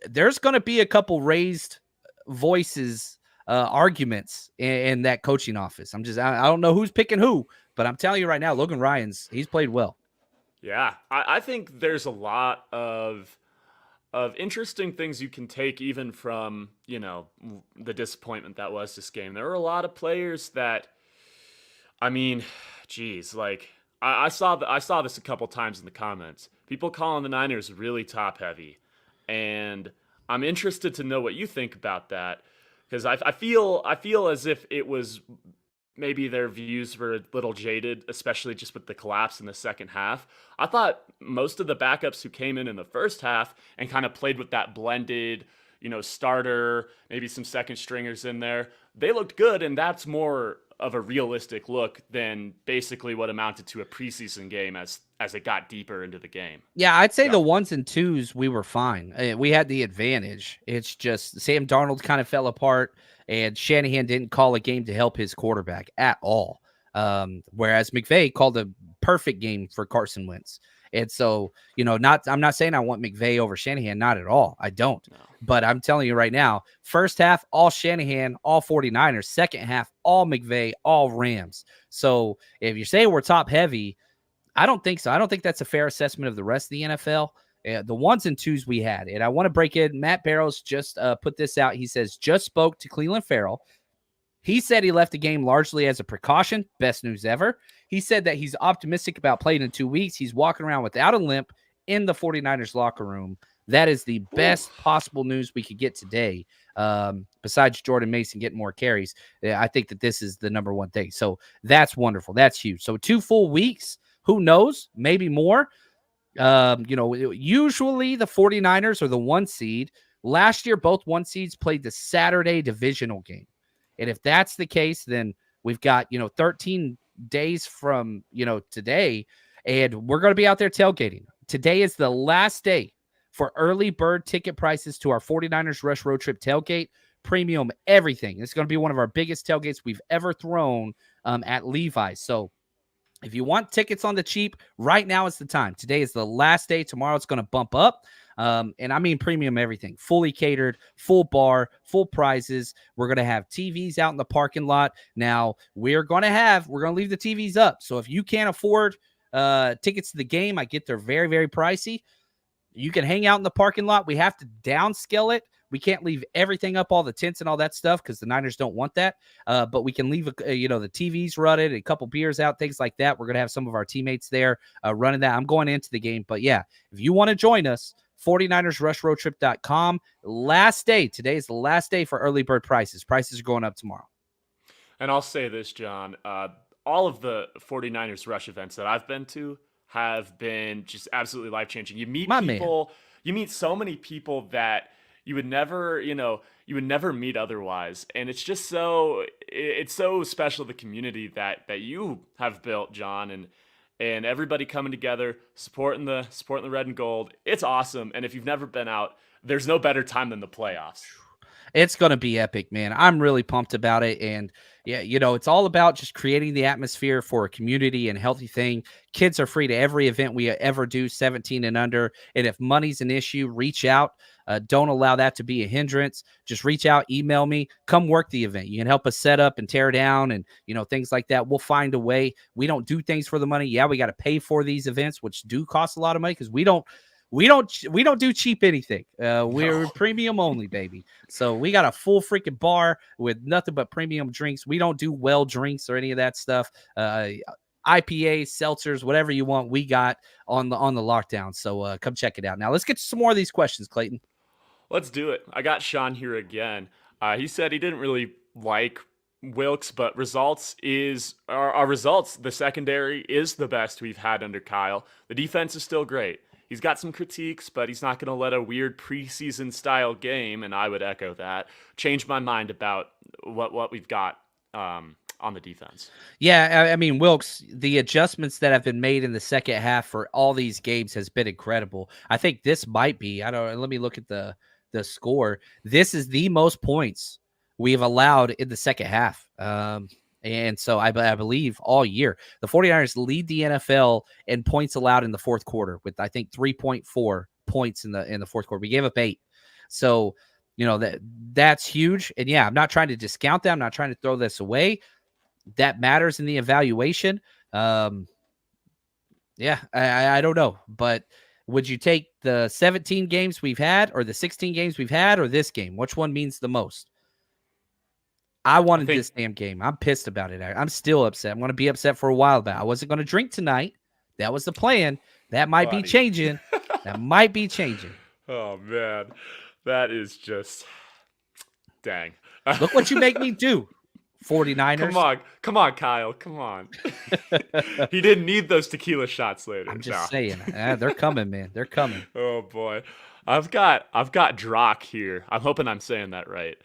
there's going to be a couple raised voices, arguments in that coaching office. I don't know who's picking who, but I'm telling you right now, Logan Ryan's, he's played well. Yeah, I think there's a lot of interesting things you can take even from, the disappointment that was this game. There were a lot of players that, like I saw this a couple times in the comments. People calling the Niners really top heavy. And I'm interested to know what you think about that, because I feel as if it was maybe their views were a little jaded, especially just with the collapse in the second half. I thought most of the backups who came in the first half and kind of played with that blended, starter, maybe some second stringers in there, they looked good, and that's more of a realistic look than basically what amounted to a preseason game as it got deeper into the game. Yeah, I'd say the ones and twos, we were fine. We had the advantage. It's just Sam Darnold kind of fell apart, and Shanahan didn't call a game to help his quarterback at all. Whereas McVay called a perfect game for Carson Wentz. And so, I'm not saying I want McVay over Shanahan, not at all. I don't. No. But I'm telling you right now, first half, all Shanahan, all 49ers. Second half, all McVay, all Rams. So if you're saying we're top heavy, I don't think so. I don't think that's a fair assessment of the rest of the NFL. The ones and twos we had. And I want to break in. Matt Barrows just put this out. He says, just spoke to Cleveland Farrell. He said he left the game largely as a precaution. Best news ever. He said that he's optimistic about playing in 2 weeks. He's walking around without a limp in the 49ers locker room. That is the best possible news we could get today. Besides Jordan Mason getting more carries, I think that this is the number one thing. So that's wonderful. That's huge. So 2 full weeks. Who knows? Maybe more. Usually the 49ers are the 1 seed. Last year, both 1 seeds played the Saturday divisional game. And if that's the case, then we've got, 13 days from, today, and we're going to be out there tailgating. Today is the last day for early bird ticket prices to our 49ers Rush Road Trip tailgate. Premium everything. It's going to be one of our biggest tailgates we've ever thrown at Levi's. So if you want tickets on the cheap, right now is the time. Today is the last day. Tomorrow it's going to bump up. And I mean premium everything, fully catered, full bar, full prizes. We're going to have TVs out in the parking lot. Now we're going to leave the TVs up. So if you can't afford tickets to the game, I get they're very, very pricey. You can hang out in the parking lot. We have to downscale it. We can't leave everything up, all the tents and all that stuff, because the Niners don't want that. But we can leave, the TVs running, a couple beers out, things like that. We're going to have some of our teammates there running that. I'm going into the game. But yeah, if you want to join us, 49ersrushroadtrip.com. Last day. Today is the last day for early bird prices. Prices are going up tomorrow. And I'll say this, John. All of the 49ers Rush events that I've been to have been just absolutely life-changing. You meet you meet so many people that you would never meet otherwise. And it's just it's so special, the community that you have built, John, and everybody coming together, supporting the red and gold. It's awesome. And if you've never been out, there's no better time than the playoffs. It's going to be epic, man. I'm really pumped about it. And yeah, it's all about just creating the atmosphere for a community and healthy thing. Kids are free to every event we ever do, 17 and under. And if money's an issue, reach out. Don't allow that to be a hindrance. Just reach out, email me, come work the event. You can help us set up and tear down and, things like that. We'll find a way. We don't do things for the money. Yeah, we got to pay for these events, which do cost a lot of money because we don't do cheap anything. We're premium only, baby. So we got a full freaking bar with nothing but premium drinks. We don't do well drinks or any of that stuff. IPA, seltzers, whatever you want, we got on the lockdown. So come check it out. Now let's get to some more of these questions, Clayton. Let's do it. I got Sean here again. He said he didn't really like Wilkes, but results is our results. The secondary is the best we've had under Kyle. The defense is still great. He's got some critiques, but he's not going to let a weird preseason style game, and I would echo that, change my mind about what we've got on the defense. Yeah, I mean, Wilkes, the adjustments that have been made in the second half for all these games has been incredible. I think this might be, I don't know, let me look at the score. This is the most points we've allowed in the second half. And so I believe all year, the 49ers lead the NFL in points allowed in the fourth quarter with, I think, 3.4 points in the fourth quarter. We gave up 8. So, that's huge. And yeah, I'm not trying to discount that. I'm not trying to throw this away. That matters in the evaluation. I don't know, but would you take the 17 games we've had or the 16 games we've had or this game? Which one means the most? I wanted this damn game. I'm pissed about it. I'm still upset. I'm going to be upset for a while about it. I wasn't going to drink tonight. That was the plan. That might be changing. That might be changing. Oh, man. That is just... Dang. Look what you make me do, 49ers. Come on, Kyle. Come on. He didn't need those tequila shots later. I'm just saying. They're coming, man. They're coming. Oh, boy. I've got Drock here. I'm hoping I'm saying that right.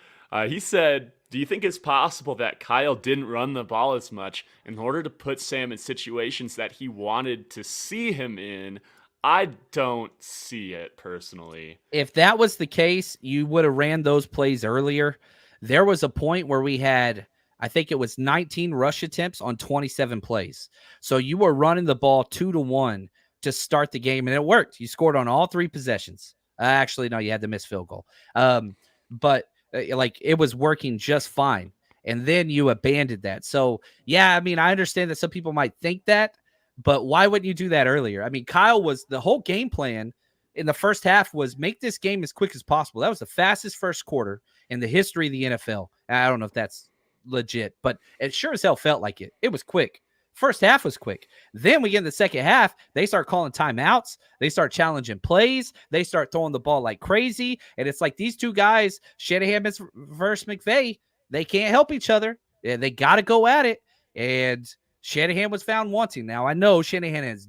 He said, do you think it's possible that Kyle didn't run the ball as much in order to put Sam in situations that he wanted to see him in? I don't see it personally. If that was the case, you would have ran those plays earlier. There was a point where we had, I think it was 19 rush attempts on 27 plays. So you were running the ball 2-1 to start the game, and it worked. You scored on all 3 possessions. Actually, no, you had the missed field goal. But it was working just fine. And then you abandoned that. So, yeah, I mean, I understand that some people might think that, but why wouldn't you do that earlier? I mean, Kyle was the whole game plan in the first half was make this game as quick as possible. That was the fastest first quarter in the history of the NFL. I don't know if that's legit, but it sure as hell felt like it. It was quick. First half was quick. Then we get in the second half. They start calling timeouts. They start challenging plays. They start throwing the ball like crazy. And it's like these two guys, Shanahan versus McVay, they can't help each other. They got to go at it. And Shanahan was found wanting. Now, I know Shanahan has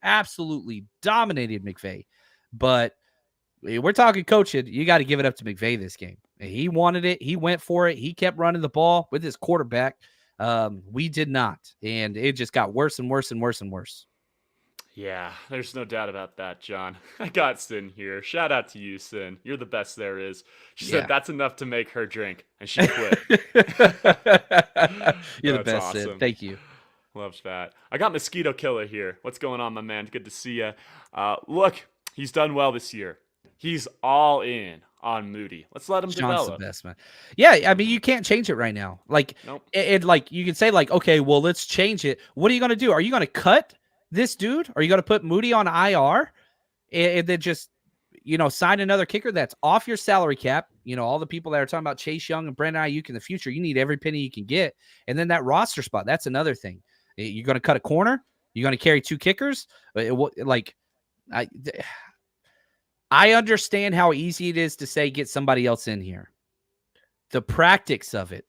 absolutely dominated McVay. But we're talking coaching. You got to give it up to McVay this game. He wanted it. He went for it. He kept running the ball with his quarterback. We did not. And it just got worse and worse and worse and worse. Yeah, there's no doubt about that, John. I got Sin here. Shout out to you, Sin. You're the best there is. She said that's enough to make her drink, and she quit. You're the best, awesome. Sin. Thank you. Loves that. I got Mosquito Killer here. What's going on, my man? Good to see you. Look, he's done well this year. He's all in on Moody. Let's let him Sean's develop. The best, man. Yeah, I mean, you can't change it right now. Like, nope. You can say, like, okay, well, let's change it. What are you going to do? Are you going to cut this dude? Are you going to put Moody on IR and then just, sign another kicker that's off your salary cap? All the people that are talking about Chase Young and Brandon Ayuk in the future, you need every penny you can get. And then that roster spot, that's another thing. You're going to cut a corner? You're going to carry 2 kickers? I understand how easy it is to say get somebody else in here. The practice of it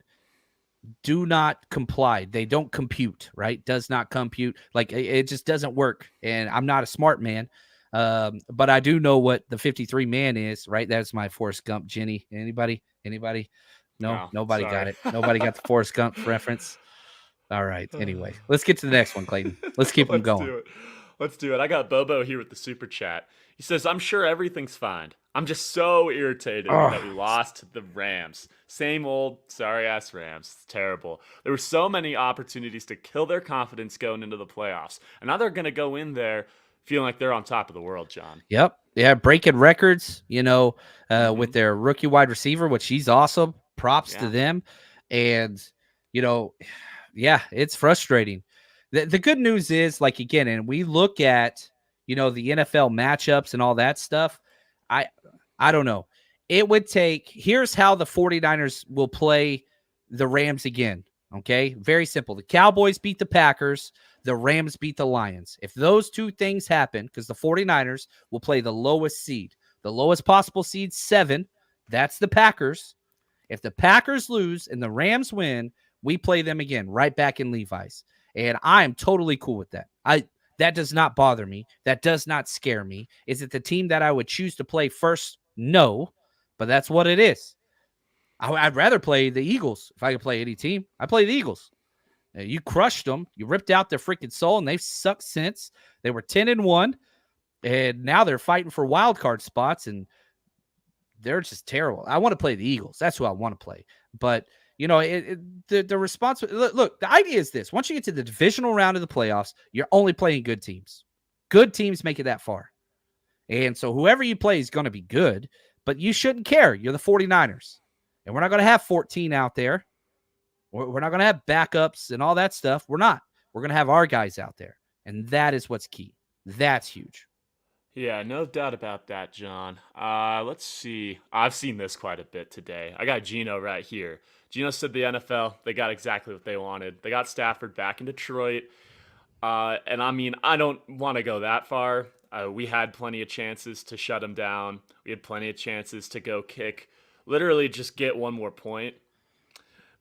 do not comply. They don't compute, right? Does not compute. Like, it just doesn't work. And I'm not a smart man, but I do know what the 53 man is, right? That's my Forrest Gump, Jenny. Anybody? No, nobody got it. Nobody got the Forrest Gump reference. All right. Anyway, let's get to the next one, Clayton. Let's keep them going. Let's do it. I got Bobo here with the super chat. He says, I'm sure everything's fine. I'm just so irritated that we lost to the Rams. Same old sorry-ass Rams. It's terrible. There were so many opportunities to kill their confidence going into the playoffs. And now they're going to go in there feeling like they're on top of the world, John. Yep. Yeah, breaking records, with their rookie wide receiver, which he's awesome. Props to them. And, it's frustrating. The good news is, like, again, and we look at, the NFL matchups and all that stuff. I don't know. It would take, here's how the 49ers will play the Rams again. Okay. Very simple. The Cowboys beat the Packers. The Rams beat the Lions. If those 2 things happen, because the 49ers will play the lowest seed, the lowest possible seed, 7, that's the Packers. If the Packers lose and the Rams win, we play them again right back in Levi's. And I am totally cool with that. That does not bother me. That does not scare me. Is it the team that I would choose to play first? No, but that's what it is. I'd rather play the Eagles. If I could play any team, I play the Eagles. You crushed them. You ripped out their freaking soul, and they've sucked since. They were 10-1, and now they're fighting for wild card spots, and they're just terrible. I want to play the Eagles. That's who I want to play. But, the response – look, the idea is this. Once you get to the divisional round of the playoffs, you're only playing good teams. Good teams make it that far. And so whoever you play is going to be good, but you shouldn't care. You're the 49ers. And we're not going to have 14 out there. We're not going to have backups and all that stuff. We're not. We're going to have our guys out there. And that is what's key. That's huge. Yeah, no doubt about that, John. Let's see. I've seen this quite a bit today. I got Gino right here. Gino said the NFL, they got exactly what they wanted. They got Stafford back in Detroit. And I mean, I don't want to go that far. We had plenty of chances to shut him down. We had plenty of chances to go kick. Literally just get one more point.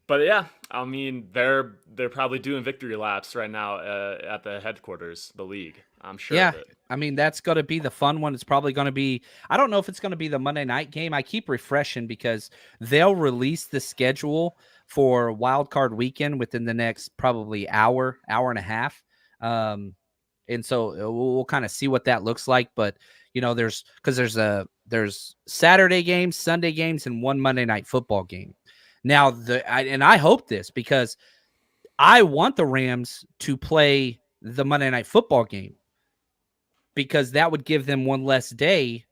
But yeah, I mean, they're probably doing victory laps right now at the headquarters, the league. I'm sure. Yeah, of it. I mean, that's going to be the fun one. It's probably going to be, I don't know if it's going to be the Monday night game. I keep refreshing because they'll release the schedule for Wild Card Weekend within the next probably hour and a half. And so we'll kind of see what that looks like. But, there's Saturday games, Sunday games, and one Monday night football game. Now, I hope this because I want the Rams to play the Monday night football game because that would give them one less day,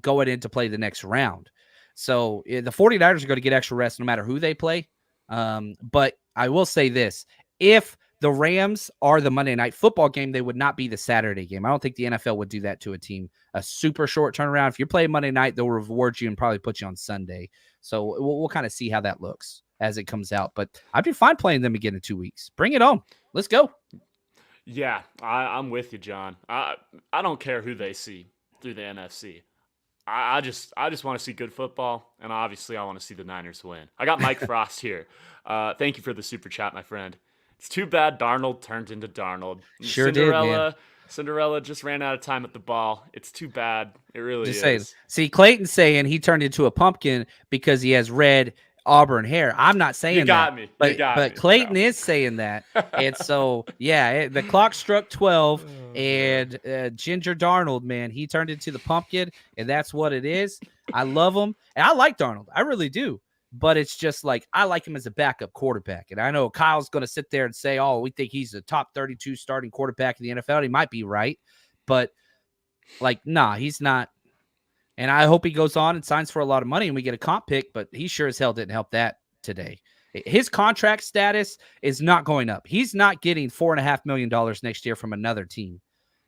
going in to play the next round. So the 49ers are going to get extra rest no matter who they play. But I will say this, if the Rams are the Monday night football game, they would not be the Saturday game. I don't think the NFL would do that to a team. A super short turnaround. If you're playing Monday night, they'll reward you and probably put you on Sunday. So we'll kind of see how that looks as it comes out. But I'd be fine playing them again in 2 weeks. Bring it on. Let's go. Yeah, I'm with you, John. I don't care who they see through the NFC. I just want to see good football, and obviously I want to see the Niners win. I got Mike Frost here. Thank you for the super chat, my friend. It's too bad Darnold turned into Darnold. Sure did, man. Cinderella just ran out of time at the ball. It's too bad. It really just is. Saying. See, Clayton's saying he turned into a pumpkin because he has red auburn hair. I'm not saying you got that. Me. But Clayton is saying that. And so, yeah, the clock struck 12, and Ginger Darnold, man, he turned into the pumpkin, and that's what it is. I love him, and I like Darnold. I really do. But it's just like I like him as a backup quarterback. And I know Kyle's going to sit there and say, oh, we think he's a top 32 starting quarterback in the NFL. And he might be right. But, nah, he's not. And I hope he goes on and signs for a lot of money and we get a comp pick. But he sure as hell didn't help that today. His contract status is not going up. He's not getting $4.5 million next year from another team.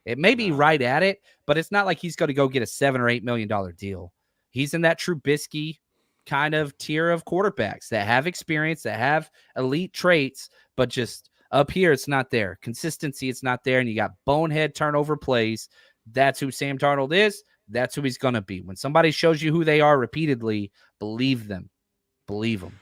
It may be right at it, but it's not like he's going to go get a $7 or $8 million deal. He's in that Trubisky kind of tier of quarterbacks that have experience, that have elite traits, but just up here, it's not there. Consistency, it's not there. And you got bonehead turnover plays. That's who Sam Darnold is. That's who he's going to be. When somebody shows you who they are repeatedly, believe them. Believe them.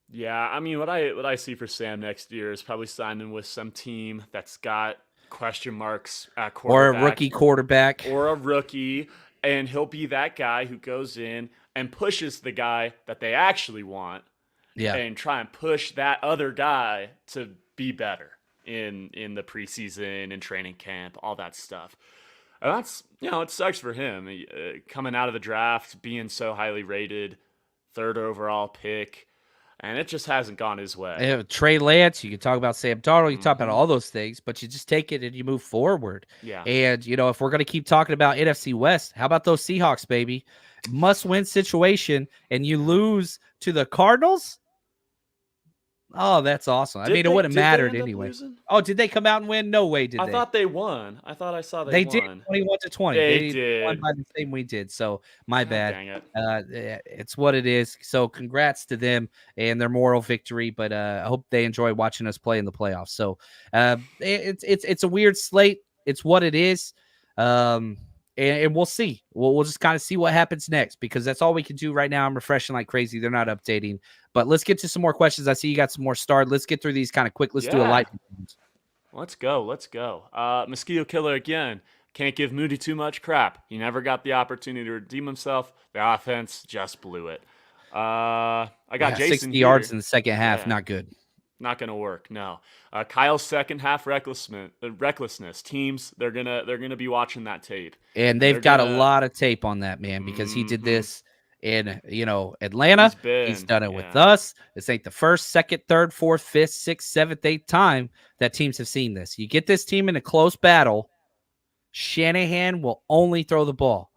Yeah, I mean, what I see for Sam next year is probably signing with some team that's got question marks at quarterback. Or a rookie quarterback. Or a rookie. And he'll be that guy who goes in and pushes the guy that they actually want, and try and push that other guy to be better in the preseason and training camp, all that stuff. And that's, it sucks for him coming out of the draft, being so highly rated, 3rd overall pick, and it just hasn't gone his way. Trey Lance, you can talk about Sam Darnold, you can talk about all those things, but you just take it and you move forward. Yeah. And, if we're going to keep talking about NFC West, how about those Seahawks, baby? Must-win situation, and you lose to the Cardinals? Oh, that's awesome. I mean, it wouldn't have mattered anyway. Oh, did they come out and win? No way did they. I thought they won. I thought I saw they won. They did 21-20. They did. Won by the same we did. So, my bad. Dang it. It's what it is. So, congrats to them and their moral victory, but I hope they enjoy watching us play in the playoffs. So, it's a weird slate. It's what it is. and we'll see. We'll just kind of see what happens next, because that's all we can do right now. I'm refreshing like crazy. They're not updating. But let's get to some more questions. I see you got some more starred. Let's get through these kind of quick. Let's do a light. Let's go. Mosquito Killer again. Can't give Moody too much crap. He never got the opportunity to redeem himself. The offense just blew it. I got Jason 60 here. yards in the second half. Not good. Not gonna work. No. Kyle's second half recklessness. Teams, they're gonna be watching that tape, and they've got a lot of tape on that, man, because he did this in Atlanta. He's done it with us. This ain't the first, second, third, fourth, fifth, sixth, seventh, eighth time that teams have seen this. You get this team in a close battle, Shanahan will only throw the ball.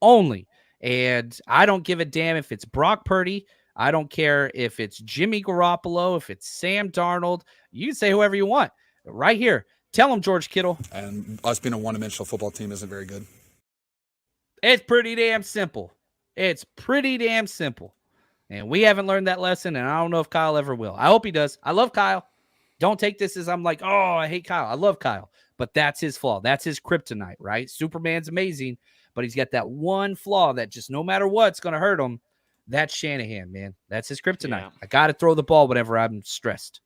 Only. And I don't give a damn if it's Brock Purdy. I don't care if it's Jimmy Garoppolo, if it's Sam Darnold. You can say whoever you want. Right here. Tell them, George Kittle. And us being a one-dimensional football team isn't very good. It's pretty damn simple. It's pretty damn simple. And we haven't learned that lesson, and I don't know if Kyle ever will. I hope he does. I love Kyle. Don't take this as I'm like, oh, I hate Kyle. I love Kyle. But that's his flaw. That's his kryptonite, right? Superman's amazing, but he's got that one flaw that just no matter what's going to hurt him. That's Shanahan, man. That's his kryptonite. Yeah. I got to throw the ball whenever I'm stressed.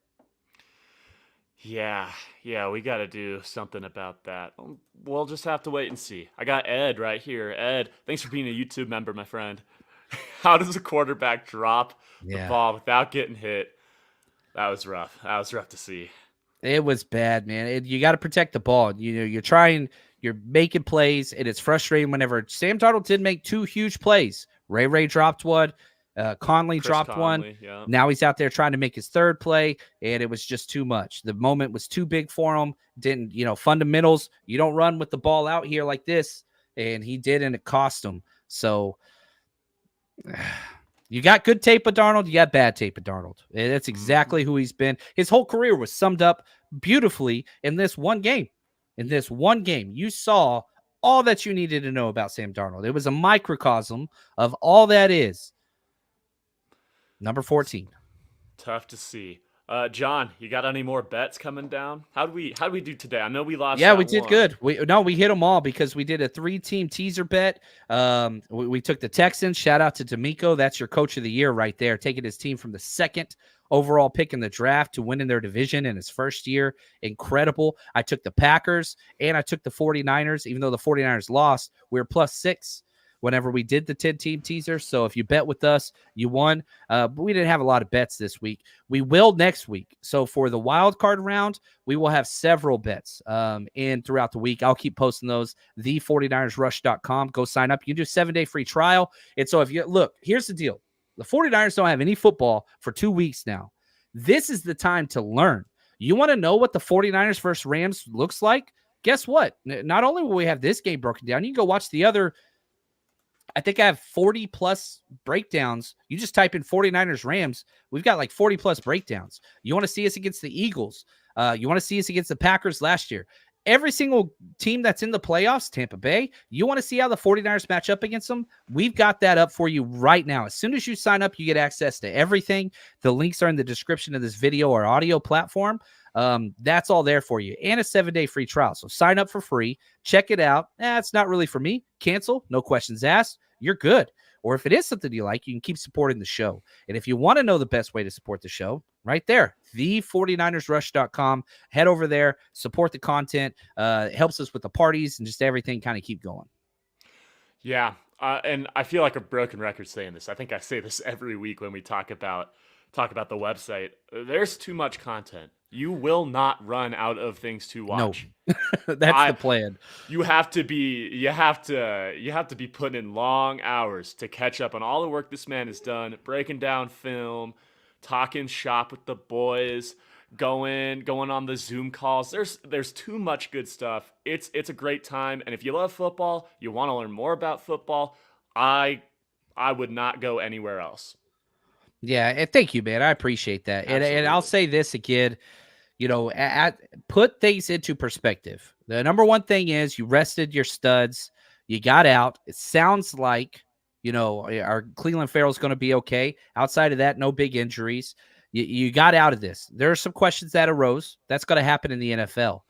Yeah, we got to do something about that. We'll just have to wait and see. I got Ed right here. Ed, thanks for being a YouTube member, my friend. How does a quarterback drop the ball without getting hit? That was rough. That was rough to see. It was bad, man. You got to protect the ball. You're making plays, and it's frustrating whenever Sam Darnold did make two huge plays. Ray dropped one. Chris dropped one. Yeah. Now he's out there trying to make his third play, and it was just too much. The moment was too big for him. Didn't, fundamentals. You don't run with the ball out here like this, and he did, and it cost him. So you got good tape of Darnold. You got bad tape of Darnold. That's exactly who he's been. His whole career was summed up beautifully in this one game. You saw all that you needed to know about Sam Darnold. It was a microcosm of all that is. Number 14. Tough to see. John, you got any more bets coming down? How do we do today? I know we lost. Yeah, we did good. We hit them all because we did a 3-team teaser bet. We took the Texans. Shout out to D'Amico. That's your coach of the year right there, taking his team from the second overall pick in the draft to winning their division in his first year. Incredible. I took the Packers and I took the 49ers. Even though the 49ers lost, we were +6 whenever we did the 10-team teaser. So if you bet with us, you won. But we didn't have a lot of bets this week. We will next week. So for the wild card round, we will have several bets in throughout the week. I'll keep posting those. The49ersrush.com. Go sign up. You can do a 7-day free trial. And so if you look, here's the deal. The 49ers don't have any football for 2 weeks now. This is the time to learn. You want to know what the 49ers versus Rams looks like? Guess what? Not only will we have this game broken down, you can go watch the other. I think I have 40 plus breakdowns. You just type in 49ers Rams. We've got like 40 plus breakdowns. You want to see us against the Eagles. You want to see us against the Packers last year. Every single team that's in the playoffs, Tampa Bay, you want to see how the 49ers match up against them? We've got that up for you right now. As soon as you sign up, you get access to everything. The links are in the description of this video or audio platform. That's all there for you. And a 7-day free trial. So sign up for free. Check it out. It's not really for me. Cancel. No questions asked. You're good. Or if it is something you like, you can keep supporting the show. And if you want to know the best way to support the show, right there, the49ersrush.com. Head over there, support the content. It helps us with the parties and just everything kind of keep going. Yeah. And I feel like a broken record saying this. I think I say this every week when we talk about the website. There's too much content. You will not run out of things to watch. No. That's the plan. You have to be putting in long hours to catch up on all the work this man has done, breaking down film, talking shop with the boys, going on the Zoom calls. There's too much good stuff. It's a great time, and if you love football, you want to learn more about football, I would not go anywhere else. Yeah, and thank you, man. I appreciate that. And I'll say this again, put things into perspective. The number one thing is you rested your studs. You got out. It sounds like, our Cleveland Farrell's going to be okay. Outside of that, no big injuries. You got out of this. There are some questions that arose. That's going to happen in the NFL.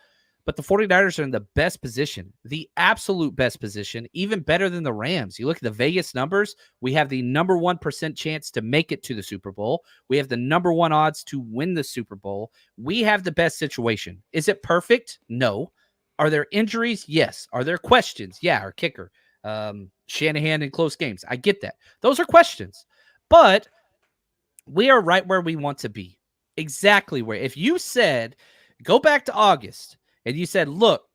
But the 49ers are in the best position, the absolute best position, even better than the Rams. You look at the Vegas numbers, we have the number 1% chance to make it to the Super Bowl. We have the number 1 odds to win the Super Bowl. We have the best situation. Is it perfect? No. Are there injuries? Yes. Are there questions? Yeah, our kicker. Shanahan in close games. I get that. Those are questions. But we are right where we want to be. Exactly where. If you said, go back to August, and you said, look,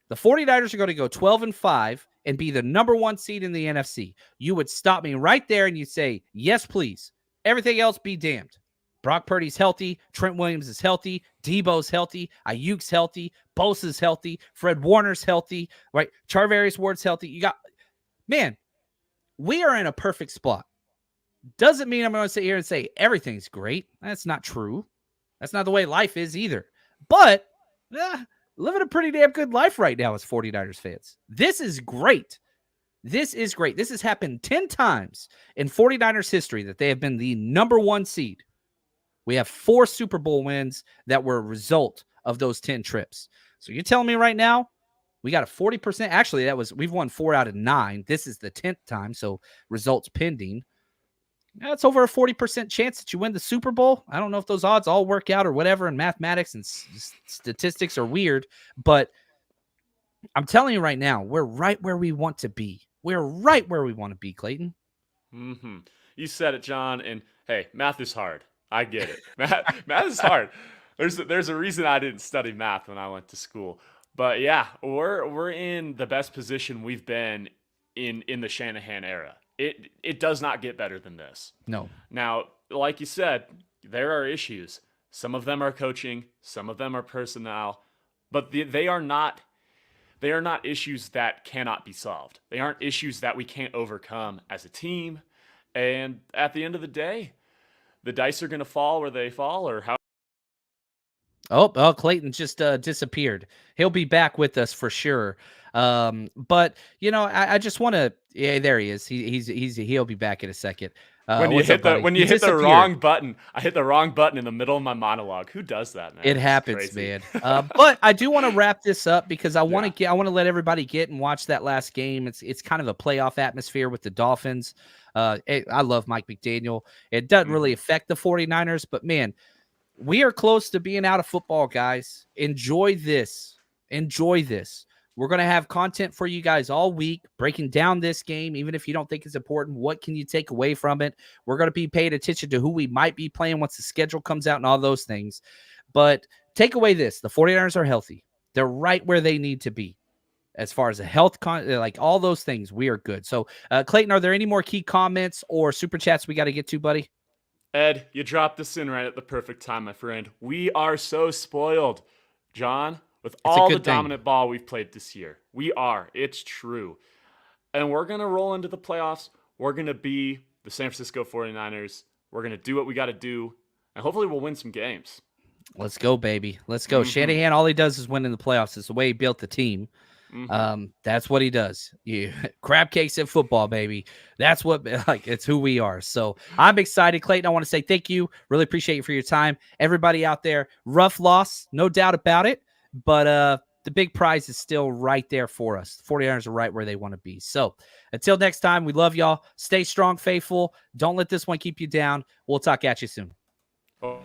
the 49ers are going to go 12-5 and be the number 1 seed in the NFC, you would stop me right there and you'd say, yes, please. Everything else be damned. Brock Purdy's healthy. Trent Williams is healthy. Debo's healthy. Ayuk's healthy. Bosa's healthy. Fred Warner's healthy. Right? Charvarius Ward's healthy. You got, man, we are in a perfect spot. Doesn't mean I'm going to sit here and say everything's great. That's not true. That's not the way life is either. But living a pretty damn good life right now as 49ers fans. This is great. This is great. This has happened 10 times in 49ers history that they have been the number 1 seed. We have 4 Super Bowl wins that were a result of those 10 trips. So you're telling me right now we got a 40%. Actually, we've won 4 out of 9. This is the 10th time, so results pending. That's over a 40% chance that you win the Super Bowl. I don't know if those odds all work out or whatever, and mathematics and statistics are weird, but I'm telling you right now, we're right where we want to be. We're right where we want to be, Clayton. Mm-hmm. You said it, John, and hey, math is hard. I get it. Math is hard. There's a reason I didn't study math when I went to school. But yeah, we're in the best position we've been in the Shanahan era. It does not get better than this. No. Now, like you said, there are issues. Some of them are coaching, some of them are personnel, but they are not issues that cannot be solved. They aren't issues that we can't overcome as a team. And at the end of the day, the dice are going to fall where they fall, or how. Oh, Clayton just disappeared. He'll be back with us for sure. But I just want to. Yeah, there he is. He'll be back in a second. When you hit the wrong button, I hit the wrong button in the middle of my monologue. Who does that, man? It happens, man. But I do want to wrap this up because I want to let everybody get and watch that last game. It's kind of a playoff atmosphere with the Dolphins. I love Mike McDaniel. It doesn't really affect the 49ers, but man, we are close to being out of football, guys. Enjoy this. We're going to have content for you guys all week, breaking down this game, even if you don't think it's important. What can you take away from it? We're going to be paying attention to who we might be playing once the schedule comes out and all those things. But take away this. The 49ers are healthy. They're right where they need to be. As far as the health, like all those things, we are good. So, Clayton, are there any more key comments or super chats we got to get to, buddy? Ed, you dropped this in right at the perfect time, my friend. We are so spoiled, John, with all the dominant ball we've played this year. We are. It's true. And we're going to roll into the playoffs. We're going to be the San Francisco 49ers. We're going to do what we got to do. And hopefully we'll win some games. Let's go, baby. Let's go. Shanahan, all he does is win in the playoffs. It's the way he built the team. That's what he does. Crab cakes in football, baby. That's what, it's who we are. So I'm excited. Clayton, I want to say thank you. Really appreciate you for your time. Everybody out there, rough loss, no doubt about it. But the big prize is still right there for us. The 49ers are right where they want to be. So until next time, we love y'all. Stay strong, faithful. Don't let this one keep you down. We'll talk at you soon. Oh.